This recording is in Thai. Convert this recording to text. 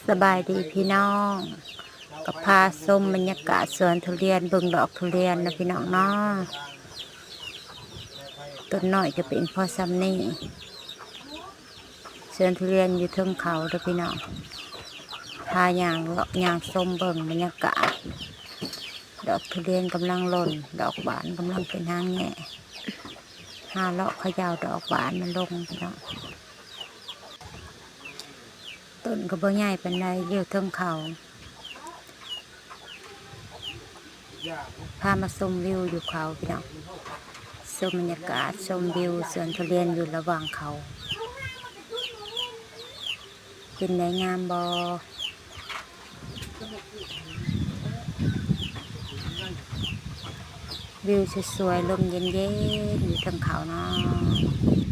สบายดีพี่น้องก็พาส้มบรรยากาศสวนทุเรียนเบิ่งดอกทุเรียนนะพี่น้องเนาะต้นน้อยก็เป็นพอซ้ำนี่สวนทุเรียนอยู่เทิงเขาเด้อพี่น้องพาอย่างเลาะอย่างส้มเบิ่งบรรยากาศดอกทุเรียนกำลังหล่นดอกบานกำลังเป็นหางแง่หาเลาะเขย่าดอกบานมันลงพี่น้องต้นก็บ่ใหญ่ปานใดอยู่เทิงเขาพามาชมวิวอยู่เขาพี่น้องชมบรรยากาศชมวิวสวนทุเรียนอยู่ระหว่างเขาเป็นไงงามบอวิวสวยๆลมเย็นๆอยู่ทางเขาเนาะ